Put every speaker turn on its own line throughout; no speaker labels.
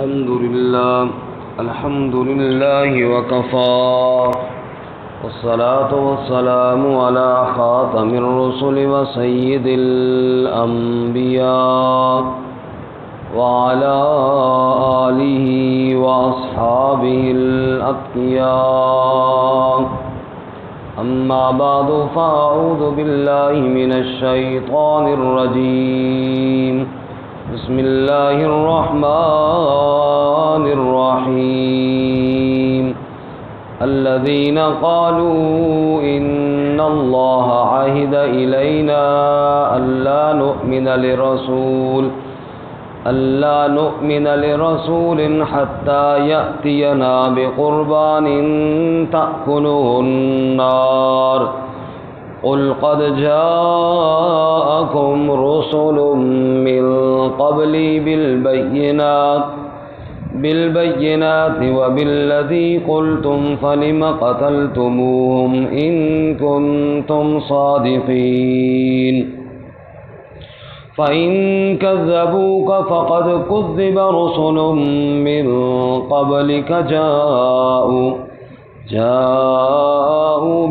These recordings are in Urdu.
الحمد لله وكفى والصلاة والسلام على خاتم الرسل وسيد الأنبياء وعلى آله وأصحابه الأتقياء أما بعد فأعوذ بالله من الشيطان الرجيم بسم الله الرحمن الرحيم الذين قالوا إن الله عهد إلينا ألا نؤمن لرسول حتى يأتينا بقربان تأكله النار قل قد جاءكم رسل من قبلي بالبينات وبالذي قلتم فلم قتلتموهم إن كنتم صادقين فإن كذبوك فقد كذب رسل من قبلك جاءوا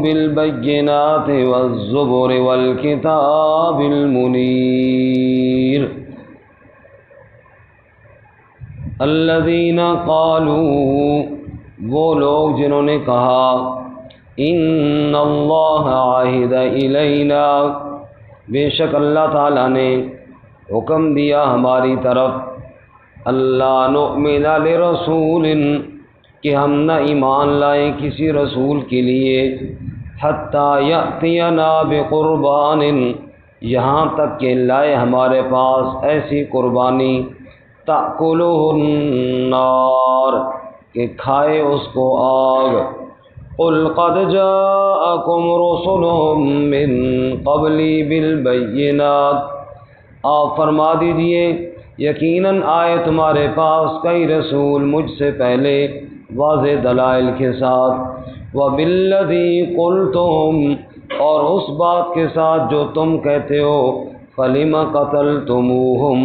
بالبينات والزبر والكتاب المنير الذين قالوا وہ لوگ جنہوں نے کہا ان اللہ عہد الینا بے شک اللہ تعالیٰ نے حکم دیا ہماری طرف اللہ نؤمن لرسول کہ ہم نہ ایمان لائیں کسی رسول کے لیے حتیٰ یأتینا بقربان یہاں تک کہ لائے ہمارے پاس ایسی قربانی تأکلہ النار کہ کھائے اس کو آگ قل قد جاءکم رسل من قبلی بالبینات آپ فرما دیجئے یقیناً آئے تمہارے پاس کئی رسول مجھ سے پہلے واضح دلائل کے ساتھ وبالذی قلتم اور اس بات کے ساتھ جو تم کہتے ہو فلم قتلتموہم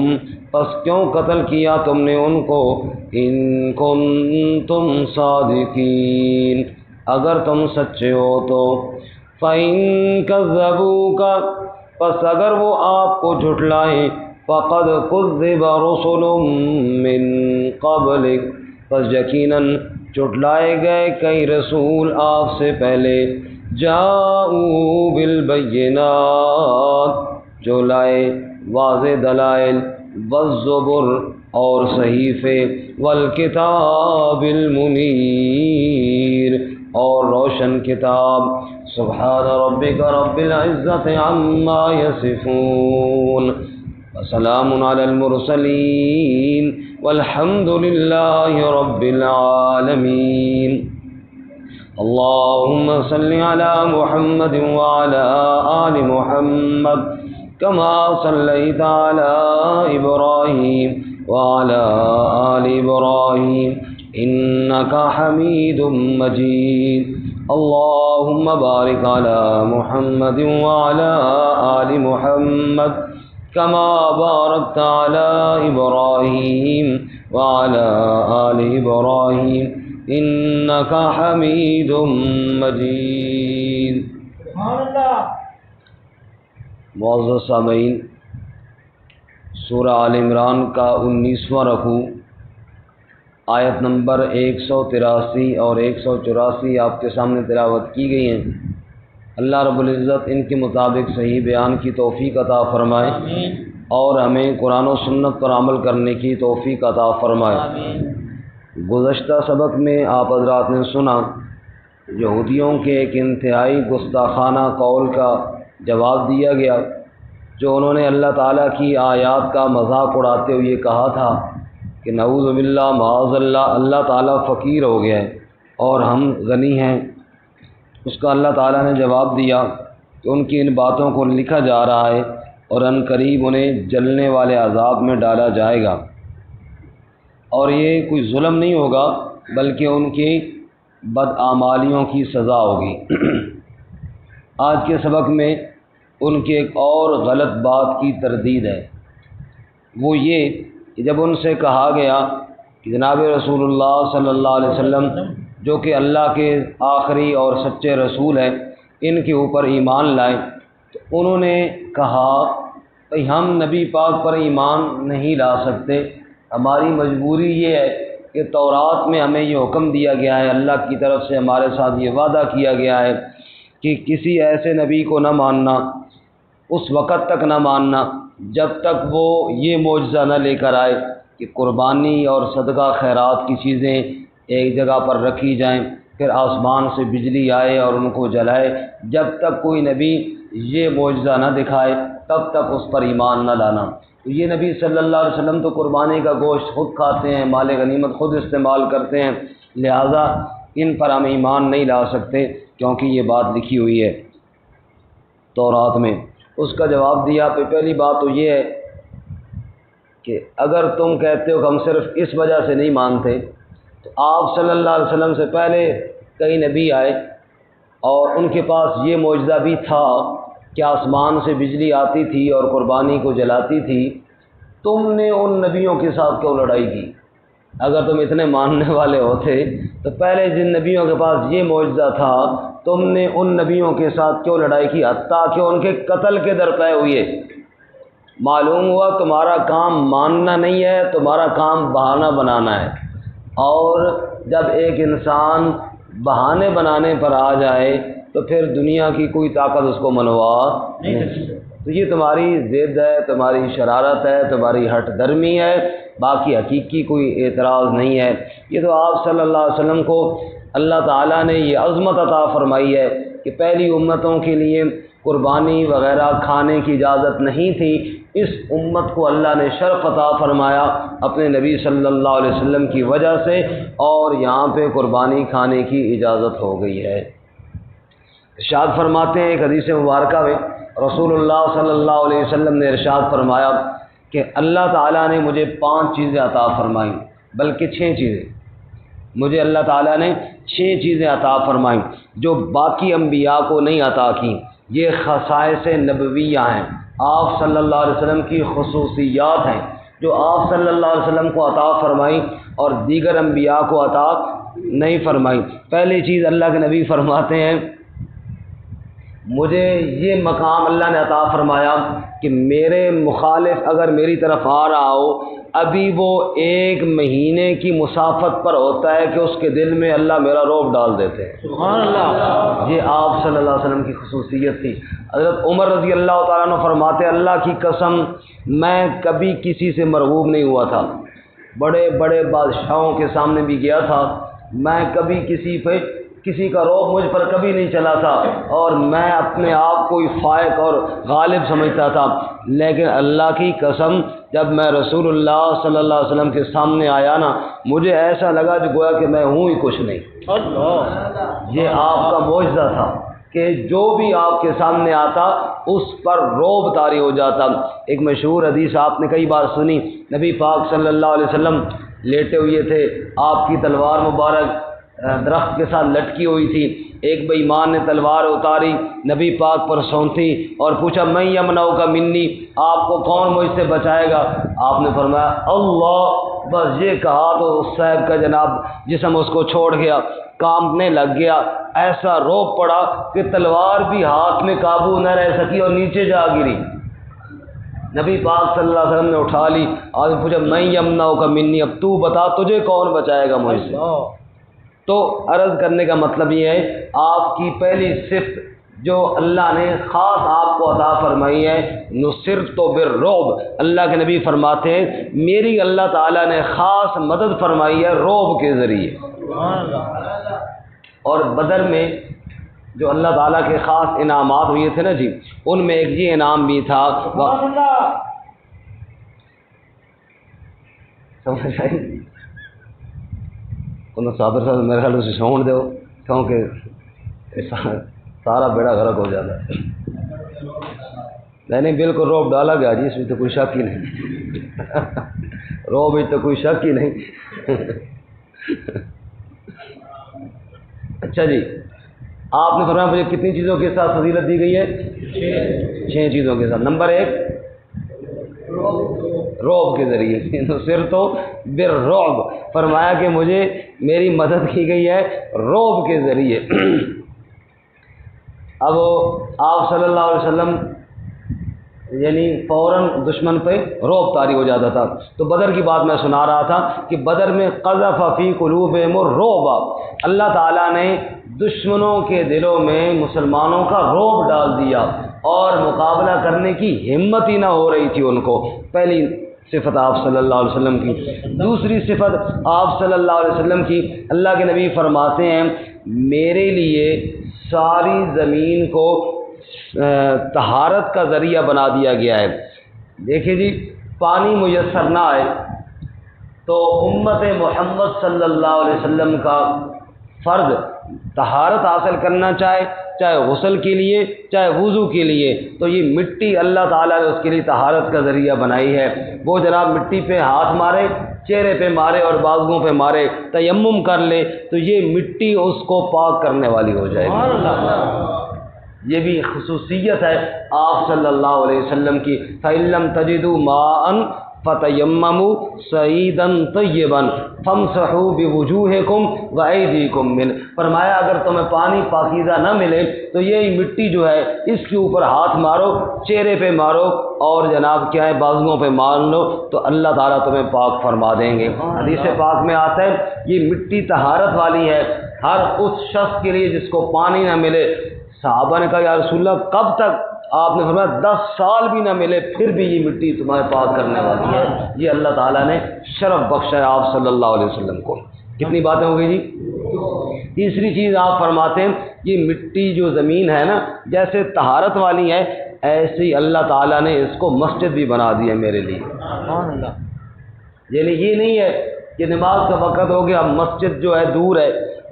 پس کیوں قتل کیا تم نے ان کو ان کنتم صادقین اگر تم سچے ہو تو فَإِن كَذَّبُوكَ پس اگر وہ آپ کو جھٹلائیں فَقَدْ كُذِّبَ رُسُلٌ مِّن قَبْلِكَ پس یقیناً جھٹلائے گئے کئی رسول آپ سے پہلے جاءوا بالبینات جو لائے واضح دلائل والزبر اور صحیفے والکتاب المنیر اور روشن کتاب سبحان ربک رب العزت عما یصفون وسلام علی المرسلین والحمد للہ رب العالمین اللهم صل على محمد وعلى آل محمد كما صليت على إبراهيم وعلى آل إبراهيم إنك حميد مجيد اللهم بارك على محمد وعلى آل محمد كما باركت على إبراهيم وعلى آل إبراهيم إنك حميد مجيد سبحان الله معزز سامعین سورہ آل عمران کا 19واں رکوع آیت نمبر 183 اور 184 آپ کے سامنے تلاوت کی گئی ہیں۔ اللہ رب العزت ان کے مطابق صحیح بیان کی توفیق عطا فرمائے اور ہمیں قرآن و سنت پر عمل کرنے کی توفیق عطا فرمائے۔ گزشتہ سبق میں آپ حضرات نے سنا یہودیوں کے ایک انتہائی گستاخانہ قول کا جواب دیا گیا جو انہوں نے اللہ تعالیٰ کی آیات کا مذاق اڑاتے ہوئے کہا تھا کہ نعوذ باللہ معاذ اللہ تعالیٰ فقیر ہو گیا ہے اور ہم غنی ہیں۔ اس کا اللہ تعالیٰ نے جواب دیا کہ ان کی ان باتوں کو لکھا جا رہا ہے اور ان قریب انہیں جلنے والے عذاب میں ڈالا جائے گا، اور یہ کوئی ظلم نہیں ہوگا بلکہ ان کی بدعمالیوں کی سزا ہوگی۔ آج کے سبق میں ان کی ایک اور غلط بات کی تردید ہے، وہ یہ کہ جب ان سے کہا گیا کہ جناب رسول اللہ صلی اللہ علیہ وسلم جو کہ اللہ کے آخری اور سچے رسول ہیں، ان کے اوپر ایمان لائیں، تو انہوں نے کہا بھئی ہم نبی پاک پر ایمان نہیں لا سکتے، ہماری مجبوری یہ ہے کہ تورات میں ہمیں یہ حکم دیا گیا ہے، اللہ کی طرف سے ہمارے ساتھ یہ وعدہ کیا گیا ہے کہ کسی ایسے نبی کو نہ ماننا، اس وقت تک نہ ماننا جب تک وہ یہ معجزہ نہ لے کر آئے کہ قربانی اور صدقہ خیرات کی چیزیں ایک جگہ پر رکھی جائیں، پھر آسمان سے بجلی آئے اور ان کو جلائے۔ جب تک کوئی نبی یہ معجزہ نہ دکھائے تب تک اس پر ایمان نہ لانا۔ تو یہ نبی صلی اللہ علیہ وسلم تو قربانی کا گوشت خود کھاتے ہیں، مال غنیمت خود استعمال کرتے ہیں، لہذا ان پر ہم ایمان نہیں لا سکتے کیونکہ یہ بات لکھی ہوئی ہے تورات میں۔ اس کا جواب دیا، پہلی بات تو یہ ہے کہ اگر تم کہتے ہو کہ ہم صرف اس وجہ سے نہیں مانتے، تو آپ صلی اللہ علیہ وسلم سے پہلے کئی نبی آئے اور ان کے پاس یہ معجزہ بھی تھا کہ آسمان سے بجلی آتی تھی اور قربانی کو جلاتی تھی، تم نے ان نبیوں کے ساتھ کیوں لڑائی کی؟ اگر تم اتنے ماننے والے ہوتے تو پہلے جن نبیوں کے پاس یہ معجزہ تھا تم نے ان نبیوں کے ساتھ کیوں لڑائی کی، حتیٰ کہ ان کے قتل کے درپے ہوئے؟ معلوم ہوا تمہارا کام ماننا نہیں ہے، تمہارا کام بہانہ بنانا ہے، اور جب ایک انسان بہانے بنانے پر آ جائے تو پھر دنیا کی کوئی طاقت اس کو منوا نہیں سکتی۔ تو یہ تمہاری ضد ہے، تمہاری شرارت ہے، تمہاری ہٹ درمی ہے، باقی حقیقی کوئی اعتراض نہیں ہے۔ یہ تو آپ صلی اللہ علیہ وسلم کو اللہ تعالیٰ نے یہ عظمت عطا فرمائی ہے کہ پہلی امتوں کے لیے قربانی وغیرہ کھانے کی اجازت نہیں تھی، اس امت کو اللہ نے شرف عطا فرمایا اپنے نبی صلی اللہ علیہ وسلم کی وجہ سے، اور یہاں پہ قربانی کھانے کی اجازت ہو گئی ہے۔ ارشاد فرماتے ہیں ایک حدیث مبارکہ میں رسول اللہ صلی اللہ علیہ وسلم نے ارشاد فرمایا کہ اللہ تعالیٰ نے مجھے 5 چیزیں عطا فرمائیں، بلکہ 6 چیزیں، مجھے اللہ تعالیٰ نے 6 چیزیں عطا فرمائیں جو باقی انبیاء کو نہیں عطا کی۔ یہ خصائص نبویہ ہیں، آپ صلی اللہ علیہ وسلم کی خصوصیات ہیں جو آپ صلی اللہ علیہ وسلم کو عطا فرمائیں اور دیگر انبیاء کو عطا نہیں فرمائیں۔ پہلی چیز اللہ کے نبی فرماتے ہیں مجھے یہ مقام اللہ نے عطا فرمایا کہ میرے مخالف اگر میری طرف آ رہا ہو، ابھی وہ 1 مہینے کی مسافت پر ہوتا ہے کہ اس کے دل میں اللہ میرا رعب ڈال دیتے ہیں۔ سبحان اللہ! یہ آپ صلی اللہ علیہ وسلم کی خصوصیت تھی۔ حضرت عمر رضی اللہ تعالیٰ عنہ فرماتے اللہ کی قسم میں کبھی کسی سے مرغوب نہیں ہوا تھا، بڑے بڑے بادشاہوں کے سامنے بھی گیا تھا، میں کبھی کسی کا رعب مجھ پر کبھی نہیں چلا تھا، اور میں اپنے آپ کو فائق اور غالب سمجھتا تھا، لیکن اللہ کی قسم جب میں رسول اللہ صلی اللہ علیہ وسلم کے سامنے آیا نا، مجھے ایسا لگا کہ گویا کہ میں ہوں ہی کچھ نہیں۔ اللہ! یہ آپ کا معجزہ تھا کہ جو بھی آپ کے سامنے آتا اس پر رعب طاری ہو جاتا۔ ایک مشہور حدیث آپ نے کئی بار سنی، نبی پاک صلی اللہ علیہ وسلم لیٹے ہوئے تھے، آپ کی تلوار مبارک درخت کے ساتھ لٹکی ہوئی تھی، ایک بے ایمان نے تلوار اتاری، نبی پاک پر سونتی اور پوچھا میں یمنعک منی، آپ کو کون مجھ سے بچائے گا؟ آپ نے فرمایا اللہ، بس یہ کہا تو اس صاحب کا جناب جسم اس کو چھوڑ گیا، کانپنے لگ گیا، ایسا رعب پڑا کہ تلوار بھی ہاتھ میں قابو نہ رہ سکی اور نیچے جا گری۔ نبی پاک صلی اللہ علیہ وسلم نے اٹھا لی، آج پوچھا میں یمنعک منی، اب تو بتا تجھے کون بچائے گا مجھ سے؟ تو عرض کرنے کا مطلب یہ ہے آپ کی پہلی صفت جو اللہ نے خاص آپ کو عطا فرمائی ہے نصرت بالرعب، اللہ کے نبی فرماتے ہیں میری اللہ تعالیٰ نے خاص مدد فرمائی ہے رعب کے ذریعے۔ اور بدر میں جو اللہ تعالیٰ کے خاص انعامات ہوئے تھے نا جی، ان میں ایک یہ انعام بھی تھا، سمجھ آئی؟ انہوں صابر صاحب میرے خیال سے چھوڑ دو کیونکہ سارا بیڑا غرق ہو جاتا ہے۔ نہیں بالکل رعب ڈالا گیا جی، اس میں تو کوئی شک ہی نہیں، رعب میں تو کوئی شک ہی نہیں۔ اچھا جی، آپ نے فرمایا مجھے کتنی چیزوں کے ساتھ فضیلت دی گئی ہے؟ 6 چیزوں کے ساتھ۔ نمبر 1 رعب کے ذریعے، نصرت بالرعب، فرمایا کہ مجھے میری مدد کی گئی ہے رعب کے ذریعے۔ اب آپ صلی اللہ علیہ وسلم یعنی فوراً دشمن پہ رعب طاری ہو جاتا تھا۔ تو بدر کی بات میں سنا رہا تھا کہ بدر میں قذف فی قلوبہم الرعب، اللہ تعالیٰ نے دشمنوں کے دلوں میں مسلمانوں کا رعب ڈال دیا اور مقابلہ کرنے کی ہمت ہی نہ ہو رہی تھی ان کو۔ پہلی صفت آپ صلی اللہ علیہ وسلم کی۔ دوسری صفت آپ صلی اللہ علیہ وسلم کی، اللہ کے نبی فرماتے ہیں میرے لیے ساری زمین کو طہارت کا ذریعہ بنا دیا گیا ہے۔ دیکھیں جی، پانی میسر نہ آئے تو امت محمد صلی اللہ علیہ وسلم کا فرض طہارت حاصل کرنا چاہے غسل کے لیے چاہے وضو کے لیے، تو یہ مٹی اللہ تعالیٰ نے اس کے لیے طہارت کا ذریعہ بنائی ہے۔ وہ جناب مٹی پہ ہاتھ مارے، چہرے پہ مارے اور بازوؤں پہ مارے، تیمم کر لے تو یہ مٹی اس کو پاک کرنے والی ہو جائے گی۔ یہ بھی خصوصیت ہے آپ صلی اللہ علیہ وسلم کی۔ فَإِن لَّمْ تَجِدُوا مَاءً فَتَيَمَّمُوا صَعِيدًا طَيِّبًا فَامْسَحُوا بِوُجُوهِكُمْ وَأَيْدِيكُمْ مِنْهُ، فرمایا اگر تمہیں پانی پاکیزہ نہ ملے تو یہ مٹی جو ہے اس کے اوپر ہاتھ مارو، چہرے پہ مارو اور جناب کیا ہے بازوؤں پہ مار لو تو اللہ تعالیٰ تمہیں پاک فرما دیں گے۔ حدیث پاک میں آتا ہے یہ مٹی طہارت والی ہے ہر اس شخص کے لیے جس کو پانی نہ ملے۔ صحابہ نے کہا یا رسول اللہ کب تک؟ آپ نے فرمایا 10 سال بھی نہ ملے پھر بھی یہ مٹی تمہیں پاک کرنے والی ہے۔ یہ اللہ تعالیٰ نے شرف بخشا ہے آپ صلی اللہ علیہ وسلم کو۔ کتنی باتیں ہو گئی جی؟ تیسری چیز آپ فرماتے ہیں یہ مٹی جو زمین ہے نا جیسے طہارت والی ہے، ایسے ہی اللہ تعالیٰ نے اس کو مسجد بھی بنا دی ہے میرے لیے۔ یعنی یہ نہیں ہے کہ نماز کا وقت ہو گیا مسجد جو ہے دور ہے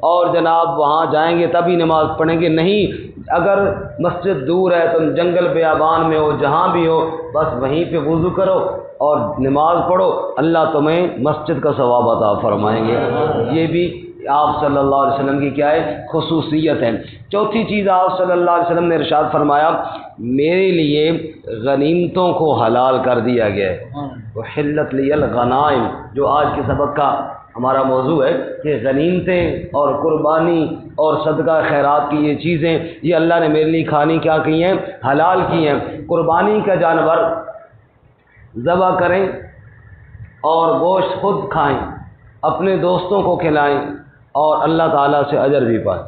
اور جناب وہاں جائیں گے تبھی نماز پڑھیں گے، نہیں، اگر مسجد دور ہے تم جنگل بیابان میں ہو جہاں بھی ہو بس وہیں پہ وضو کرو اور نماز پڑھو، اللہ تمہیں مسجد کا ثواب عطا فرمائیں گے۔ یہ بھی آپ صلی اللہ علیہ وسلم کی کیا ہے خصوصیت ہے۔ چوتھی چیز آپ صلی اللہ علیہ وسلم نے ارشاد فرمایا میرے لیے غنیمتوں کو حلال کر دیا گیا ہے۔ وحلت لی الغنائم، جو آج کے سبق کا ہمارا موضوع ہے کہ غنیمتیں اور قربانی اور صدقہ خیرات کی یہ چیزیں یہ اللہ نے میرے لیے کھانی کیا کی ہیں؟ حلال کی ہیں۔ قربانی کا جانور ذبح کریں اور گوشت خود کھائیں، اپنے دوستوں کو کھلائیں اور اللہ تعالیٰ سے اجر بھی پائیں۔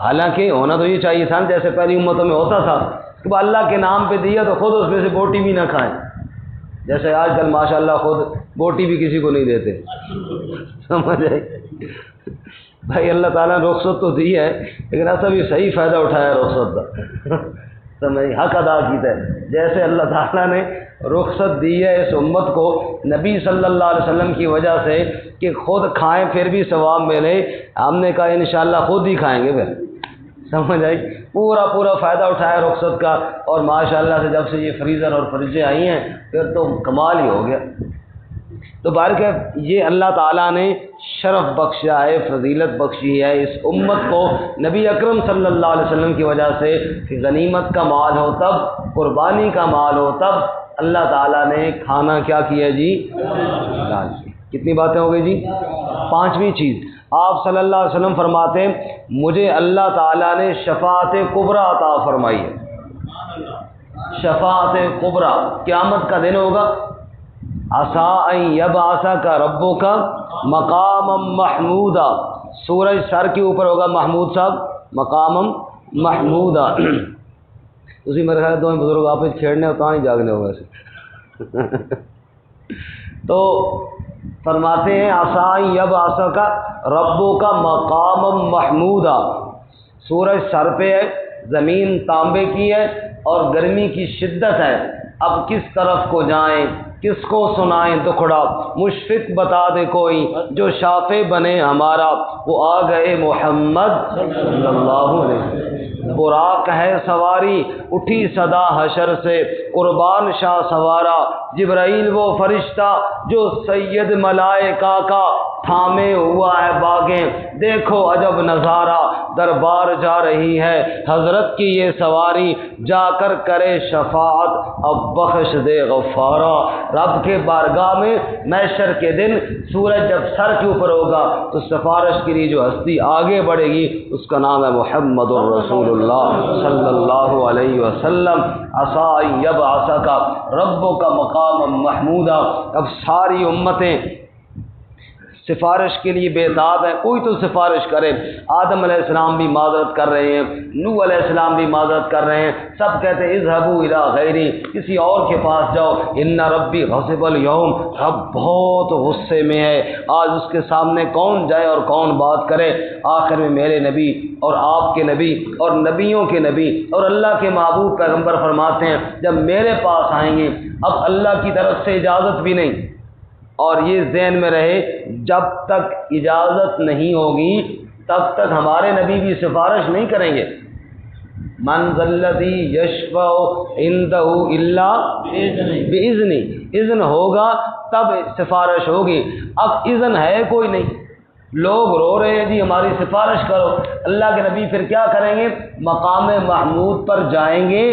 حالانکہ ہونا تو یہ چاہیے تھا جیسے پہلی امتوں میں ہوتا تھا کہ اللہ کے نام پہ دیا تو خود اس میں سے بوٹی بھی نہ کھائیں، جیسے آج کل ماشاءاللہ خود بوٹی بھی کسی کو نہیں دیتے، سمجھ آئی؟ بھائی اللہ تعالیٰ نے رخصت تو دی ہے لیکن ایسا بھی صحیح فائدہ اٹھایا رخصت کا، سمجھ حق ادا کیتا ہے۔ جیسے اللہ تعالیٰ نے رخصت دی ہے اس امت کو نبی صلی اللہ علیہ وسلم کی وجہ سے کہ خود کھائیں پھر بھی ثواب ملے، ہم نے کہا انشاءاللہ خود ہی کھائیں گے پھر، سمجھ آئی؟ پورا فائدہ اٹھایا رخصت کا، اور ماشاءاللہ سے جب سے یہ فریزر اور فریجیں آئی ہیں پھر تو کمال ہی ہو گیا۔ تو بہرکیف یہ اللہ تعالیٰ نے شرف بخشا ہے، فضیلت بخشی ہے اس امت کو نبی اکرم صلی اللہ علیہ وسلم کی وجہ سے کہ غنیمت کا مال ہو تب، قربانی کا مال ہو تب اللہ تعالیٰ نے کھانا کیا کیا جی؟ حلال کی۔ کتنی باتیں ہو گئی جی؟ پانچویں چیز آپ صلی اللہ علیہ وسلم فرماتے ہیں مجھے اللہ تعالیٰ نے شفاعت کبریٰ عطا فرمائی ہے۔ شفاعت کبریٰ قیامت کا دن ہوگا، عسیٰ ان یبعثک ربک مقاما محمودا، سورج سر کے اوپر ہوگا محمود صاحب، مقاما محمودا۔ اسی میرے خیال دونوں بزرگ آپس کھیڑنے ہوتا نہیں جاگنے ہوگا ایسے تو فرماتے ہیں عسیٰ ان یبعثک ربک مقاما محمودا، سورج سر پہ ہے، زمین تانبے کی ہے اور گرمی کی شدت ہے، اب کس طرف کو جائیں، کس کو سنائیں دکھڑا، مشفق بتا دے کوئی جو شافع بنے ہمارا، وہ آ گئے محمد صلی اللہ علیہ وسلم۔ براق ہے سواری اٹھی صدا حشر سے، قربان شاہ سوارا جبرائیل وہ فرشتہ جو سید ملائکہ کا تھامے ہوا ہے باغیں، دیکھو عجب نظارہ دربار جا رہی ہے، حضرت کی یہ سواری جا کر کرے شفاعت، اب بخش دے غفارا۔ رب کے بارگاہ میں محشر کے دن سورج جب سر کے اوپر ہوگا تو سفارش کے لیے جو ہستی آگے بڑھے گی اس کا نام ہے محمد الرسول اللہ صلی اللہ علیہ وسلم۔ عسى أن يبعثك ربك مقاما محمودا۔ اب ساری امتیں سفارش کے لیے بیتاب ہے، کوئی تو سفارش کرے۔ آدم علیہ السلام بھی معذرت کر رہے ہیں، نوح علیہ السلام بھی معذرت کر رہے ہیں، سب کہتے ہیں اذهبوا الى غیری، کسی اور کے پاس جاؤ۔ ان ربی غضب اليوم، رب بہت غصے میں ہے، آج اس کے سامنے کون جائے اور کون بات کرے۔ آخر میں میرے نبی اور آپ کے نبی اور نبیوں کے نبی اور اللہ کے محبوب پیغمبر فرماتے ہیں جب میرے پاس آئیں گے اب اللہ کی طرف سے اجازت بھی نہیں، اور یہ ذہن میں رہے جب تک اجازت نہیں ہوگی تب تک ہمارے نبی بھی سفارش نہیں کریں گے۔ من ذا الذی یشفع عندہ الا باذنہ، اذن ہوگا تب سفارش ہوگی، اب اذن ہے کوئی نہیں، لوگ رو رہے ہیں جی ہماری سفارش کرو۔ اللہ کے نبی پھر کیا کریں گے؟ مقام محمود پر جائیں گے،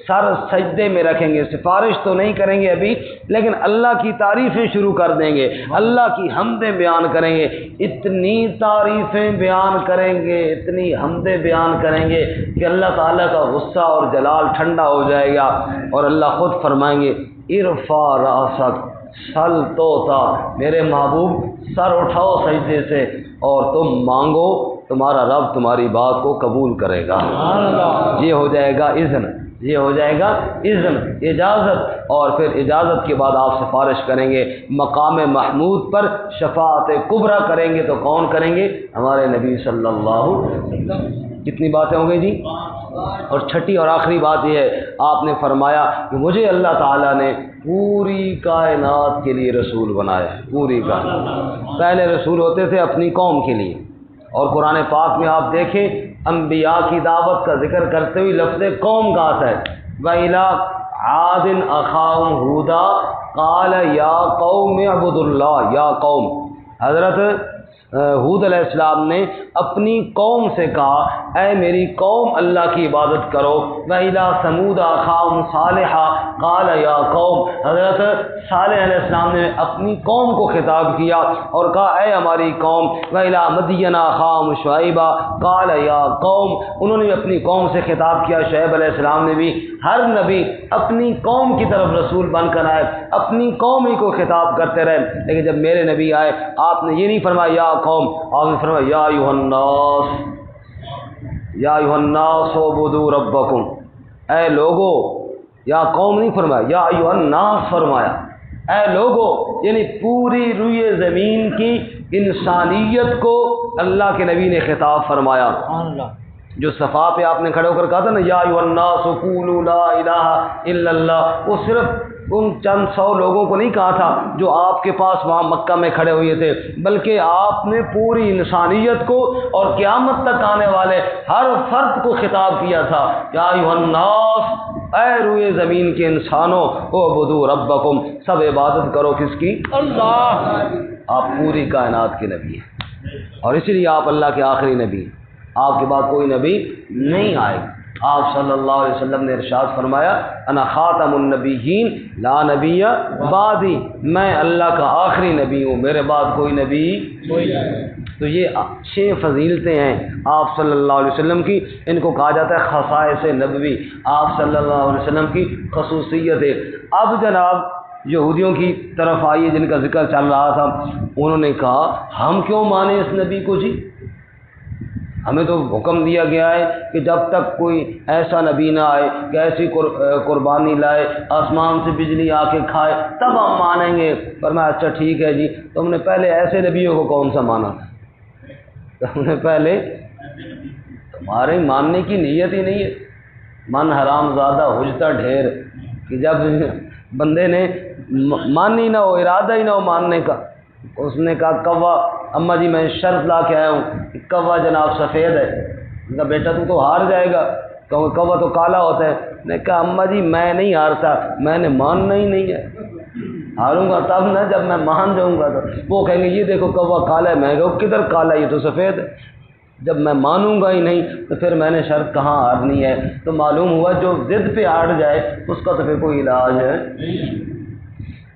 سر سجدے میں رکھیں گے، سفارش تو نہیں کریں گے ابھی، لیکن اللہ کی تعریفیں شروع کر دیں گے، اللہ کی حمدیں بیان کریں گے، اتنی تعریفیں بیان کریں گے، اتنی حمدیں بیان کریں گے کہ اللہ تعالیٰ کا غصہ اور جلال ٹھنڈا ہو جائے گا، اور اللہ خود فرمائیں گے ارفع راسک سل توتا، میرے محبوب سر اٹھاؤ سجدے سے اور تم مانگو، تمہارا رب تمہاری بات کو قبول کرے گا۔ یہ ہو جائے گا اذن، یہ ہو جائے گا اذن، اجازت، اور پھر اجازت کے بعد آپ سفارش کریں گے مقام محمود پر، شفاعت کبریٰ کریں گے تو کون کریں گے؟ ہمارے نبی صلی اللہ علیہ وسلم۔ کتنی باتیں ہو گئی جی؟ اور چھٹی اور آخری بات یہ ہے، آپ نے فرمایا کہ مجھے اللہ تعالیٰ نے پوری کائنات کے لیے رسول بنایا ہے، پوری کائنات۔ پہلے رسول ہوتے تھے اپنی قوم کے لیے، اور قرآن پاک میں آپ دیکھیں انبیاء کی دعوت کا ذکر کرتے ہوئے لفظ قوم کا آتا ہے، وَإِلَىٰ عَادٍ أَخَاهُمْ هُودًا قَالَ يَا قَوْمِ اعْبُدُوا اللَّهَ، یا قوم، حضرت ہود علیہ السلام نے اپنی قوم سے کہا اے میری قوم اللہ کی عبادت کرو۔ وَإِلَىٰ ثَمُودَ أَخَاهُمْ صَالِحًا قَالَ يَا قَوْمِ، حضرت صالح علیہ السلام نے اپنی قوم کو خطاب کیا اور کہا اے ہماری قوم۔ وَإِلَىٰ مَدْيَنَ أَخَاهُمْ شُعَيْبًا قَالَ يَا قَوْمِ، انہوں نے بھی اپنی قوم سے خطاب کیا، شعیب علیہ السلام نے بھی۔ ہر نبی اپنی قوم کی طرف رسول بن کر آئے، اپنی قوم ہی کو خطاب کرتے رہے، لیکن جب میرے نبی آئے آپ نے یہ نہیں فرمایا یا قوم، آپ نے فرمایا یا ایھا الناس، یا ایھا الناس اعبدوا ربکم، اے لوگو، یا قوم نہیں فرمایا، یا ایھا الناس فرمایا، اے لوگو، یعنی پوری روئے زمین کی انسانیت کو اللہ کے نبی نے خطاب فرمایا۔ جو صفا پہ آپ نے کھڑے ہو کر کہا تھا نا یا ایھا الناس قولوا لا الہ الا اللہ، وہ صرف ان چند سو لوگوں کو نہیں کہا تھا جو آپ کے پاس وہاں مکہ میں کھڑے ہوئے تھے، بلکہ آپ نے پوری انسانیت کو اور قیامت تک آنے والے ہر فرد کو خطاب کیا تھا، یا ایھا الناس، اے روئے زمین کے انسانوں، اعبدوا ربکم، سب عبادت کرو کس کی؟ اللہ۔ آپ پوری کائنات کے نبی ہیں، اور اسی لیے آپ اللہ کے آخری نبی ہیں، آپ کے بعد کوئی نبی نہیں آئے گا۔ آپ صلی اللہ علیہ وسلم نے ارشاد فرمایا انا خاتم النبیین لا نبی بعدی، میں اللہ کا آخری نبی ہوں، میرے بعد کوئی نبی نہیں۔ تو یہ 6 فضیلتیں ہیں آپ صلی اللہ علیہ وسلم کی، ان کو کہا جاتا ہے خصائص نبوی، آپ صلی اللہ علیہ وسلم کی خصوصیت ہے۔ اب جناب یہودیوں کی طرف آئیے جن کا ذکر چل رہا تھا، انہوں نے کہا ہم کیوں مانیں اس نبی کو جی، ہمیں تو حکم دیا گیا ہے کہ جب تک کوئی ایسا نبی نہ آئے کہ ایسی قربانی لائے، آسمان سے بجلی آ کے کھائے تب ہم مانیں گے۔ فرمایا اچھا ٹھیک ہے جی، تم نے پہلے ایسے نبیوں کو کون سا مانا تھا؟ تم نے پہلے، تمہارے ماننے کی نیت ہی نہیں ہے، من حرام زادہ حجتا ڈھیر، کہ جب بندے نے مانی نہ ہو، ارادہ ہی نہ ہو ماننے کا، اس نے کہا کوا، اماں جی میں شرط لا کے آیا ہوں کہ کوا جناب سفید ہے، کہا بیٹا تو ہار جائے گا، کوا تو کالا ہوتا ہے۔ نے کہا اماں جی میں نہیں ہارتا، میں نے ماننا ہی نہیں ہے، ہاروں گا تب نہ جب میں مان جاؤں گا۔ تو وہ کہیں گے یہ دیکھو کوا کالا ہے، میں کہوں کدھر کالا ہے، یہ تو سفید ہے۔ جب میں مانوں گا ہی نہیں تو پھر میں نے شرط کہاں ہارنی ہے؟ تو معلوم ہوا جو ضد پہ ہٹ جائے اس کا تو پھر کوئی علاج ہے۔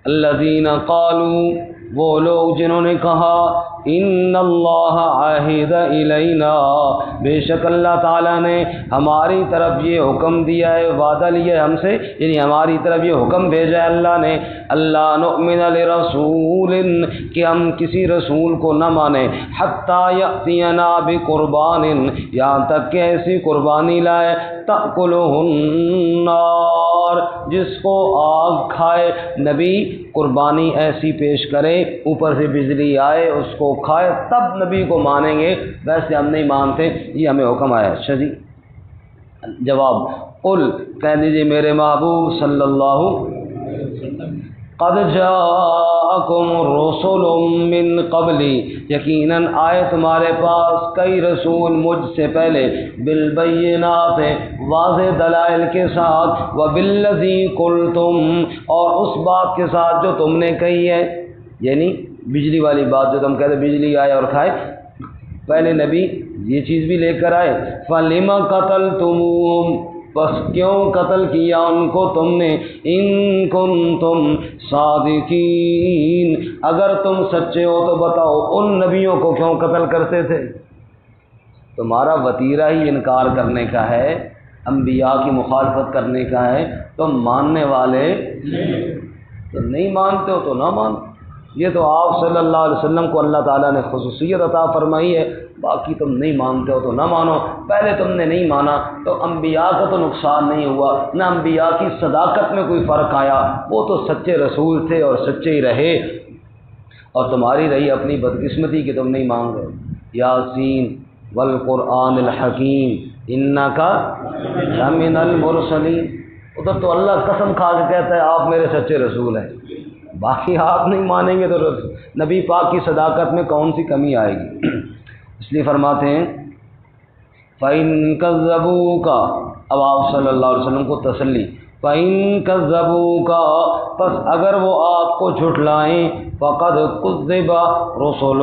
الذین قالوا، وہ لوگ جنہوں نے کہا ان اللہ عہد الینا، بے شک اللہ تعالیٰ نے ہماری طرف یہ حکم دیا ہے، وعدہ لیا ہے ہم سے، یعنی ہماری طرف یہ حکم بھیجا ہے اللہ نے، اللہ نؤمن لرسول، کہ ہم کسی رسول کو نہ مانیں، حتی یأتینا بقربان، یہاں تک کہ ایسی قربانی لائے، تأکلہ النار، جس کو آگ کھائے۔ نبی قربانی ایسی پیش کرے، اوپر سے بجلی آئے اس کو کھائے، تب نبی کو مانیں گے، ویسے ہم نہیں مانتے، یہ ہمیں حکم آیا۔ اچھا جی، جواب، قل، کہہ دیجیے میرے محبوب صلی اللہ، قد جاءکم الرسل من قبلی، یقیناً آئے تمہارے پاس کئی رسول مجھ سے پہلے، بالبینات، واضح دلائل کے ساتھ، وبالذی قلتم، اور اس بات کے ساتھ جو تم نے کہی ہے، یعنی بجلی والی بات جو تم کہتے بجلی آئے اور کھائے، پہلے نبی یہ چیز بھی لے کر آئے۔ فَلِمَ قَتَلْتُمُوهُمْ، بس کیوں قتل کیا ان کو تم نے، ان کنتم صادقین، اگر تم سچے ہو تو بتاؤ ان نبیوں کو کیوں قتل کرتے تھے؟ تمہارا وتیرہ ہی انکار کرنے کا ہے، انبیاء کی مخالفت کرنے کا ہے، تم ماننے والے تو نہیں مانتے ہو تو نہ مانو۔ یہ تو آپ صلی اللہ علیہ وسلم کو اللہ تعالیٰ نے خصوصیت عطا فرمائی ہے، باقی تم نہیں مانتے ہو تو نہ مانو۔ پہلے تم نے نہیں مانا تو انبیاء کا تو نقصان نہیں ہوا، نہ انبیاء کی صداقت میں کوئی فرق آیا، وہ تو سچے رسول تھے اور سچے ہی رہے، اور تمہاری رہی اپنی بدقسمتی کہ تم نہیں مان رہے۔ یاسین والقرآن الحکیم انک لمن المرسلین، ادھر تو اللہ قسم کھا کے کہتا ہے آپ میرے سچے رسول ہیں، باقی آپ نہیں مانیں گے تو نبی پاک کی صداقت میں کون سی کمی آئے گی؟ اس لیے فرماتے ہیں فَإِن كَذَّبُوكَ، اب آپ صلی اللہ علیہ وسلم کو تسلی، فَإِن كَذَّبُوكَ، پس اگر وہ آپ کو جھٹلائیں، فَقَدْ كُذِّبَ رُسُلٌ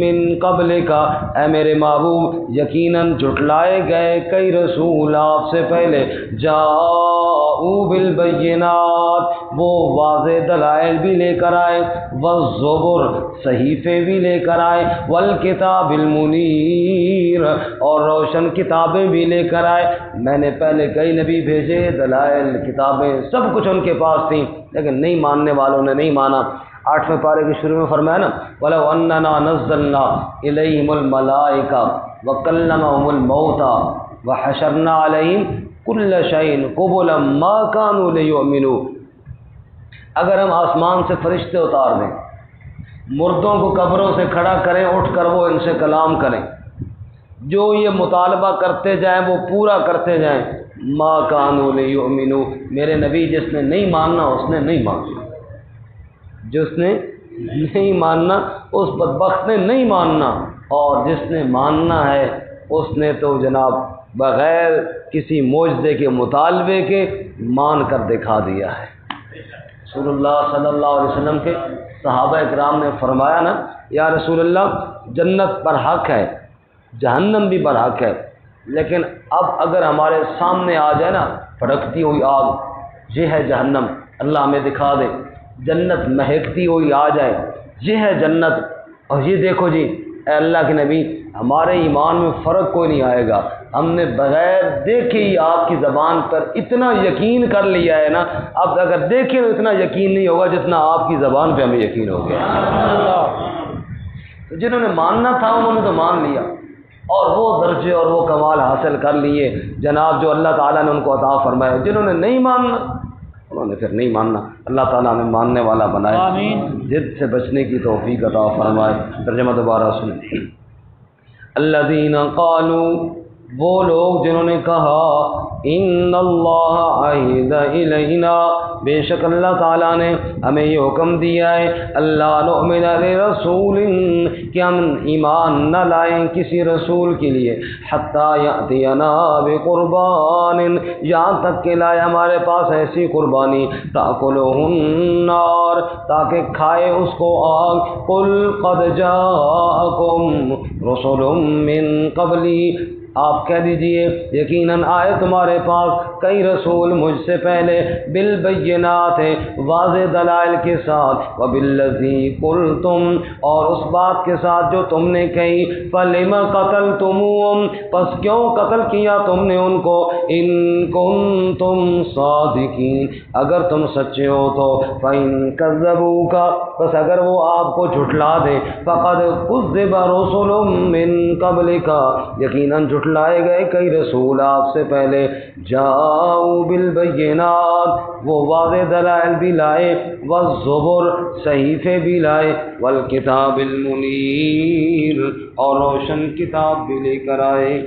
مِّن قَبْلِكَ، اے میرے محبوب یقیناً جھٹلائے گئے کئی رسول آپ سے پہلے، جاءوا بالبینات، وہ واضح دلائل بھی لے کر آئے، والزبر، صحیفے بھی لے کر آئے، والکتاب المنیر، اور روشن کتابیں بھی لے کر آئے۔ میں نے پہلے کئی نبی بھیجے، دلائل، کتابیں سب کچھ ان کے پاس تھیں، لیکن نہیں ماننے والوں نے نہیں مانا۔ 8ویں پارے کے شروع میں فرمایا نا وَلَوْ أَنَّنَا نَزَّلْنَا إِلَيْهِمُ الْمَلَائِكَةَ وَكَلَّمَهُمُ الْمَوْتَى وَحَشَرْنَا عَلَيْهِمْ كُلَّ شَيْءٍ قُبُلًا مَا كَانُوا لِيُؤْمِنُوا، اگر ہم آسمان سے فرشتے اتار دیں، مردوں کو قبروں سے کھڑا کریں، اٹھ کر وہ ان سے کلام کریں، جو یہ مطالبہ کرتے جائیں وہ پورا کرتے جائیں، ما كانوا ليؤمنوا، میرے نبی جس نے نہیں ماننا اس نے نہیں ماننا، جس نے نہیں ماننا اس بدبخت نے نہیں ماننا، اور جس نے ماننا ہے اس نے تو جناب بغیر کسی معجزے کے مطالبے کے مان کر دکھا دیا ہے۔ رسول اللہ صلی اللہ علیہ وسلم کے صحابہ اکرام نے فرمایا نا یا رسول اللہ جنت پر حق ہے، جہنم بھی بر حق ہے، لیکن اب اگر ہمارے سامنے آ جائے نا بھڑکتی ہوئی آگ، یہ ہے جہنم، اللہ ہمیں دکھا دے، جنت مہکتی ہوئی آ جائے، یہ ہے جنت، اور یہ دیکھو جی اے اللہ کے نبی ہمارے ایمان میں فرق کوئی نہیں آئے گا، ہم نے بغیر دیکھے ہی آپ کی زبان پر اتنا یقین کر لیا ہے نا، اب اگر دیکھیں تو اتنا یقین نہیں ہوگا جتنا آپ کی زبان پہ ہمیں یقین ہو گیا۔ تو جنہوں نے ماننا تھا انہوں نے تو مان لیا، اور وہ درجے اور وہ کمال حاصل کر لیے جناب جو اللہ تعالیٰ نے ان کو عطا فرمایا۔ جنہوں نے نہیں ماننا انہوں نے پھر نہیں ماننا، اللہ تعالیٰ ہمیں ماننے والا بنائے، آمین، ضد سے بچنے کی توفیق عطا فرمائے۔ ترجمہ دوبارہ سنیں۔ الذین قالوا، وہ لوگ جنہوں نے کہا ان اللہ عہد الینا، بے شک اللہ تعالیٰ نے ہمیں یہ حکم دیا ہے اللہ نؤمن لرسول، کہ ہم ایمان نہ لائیں کسی رسول کے لیے حتی یأتینا بقربان، یہاں تک کہ لائے ہمارے پاس ایسی قربانی تأکلہ النار، تاکہ کھائے اس کو آگ، قل قد جاءکم رسل من قبلی، آپ کہہ دیجئے یقیناً آئے تمہارے پاس کئی رسول مجھ سے پہلے، بالبینات، واضح دلائل کے ساتھ، وبالذی قلتم، اور اس بات کے ساتھ جو تم نے کہی، فلم قتلتموہم، پس کیوں قتل کیا تم نے ان کو، ان کنتم صادقین، اگر تم سچے ہو تو، فإن کذبوک، پس اگر وہ آپ کو جھٹلا دے، فقد کذب رسل من قبلک، یقیناً جھٹلائے گئے کئی رسول آپ سے پہلے، جاؤ بالبینات، وہ واضح دلائل بھی لائے، والزبر، صحیفے بھی لائے، والکتاب المنیر، اور روشن کتاب بھی لے کر آئے۔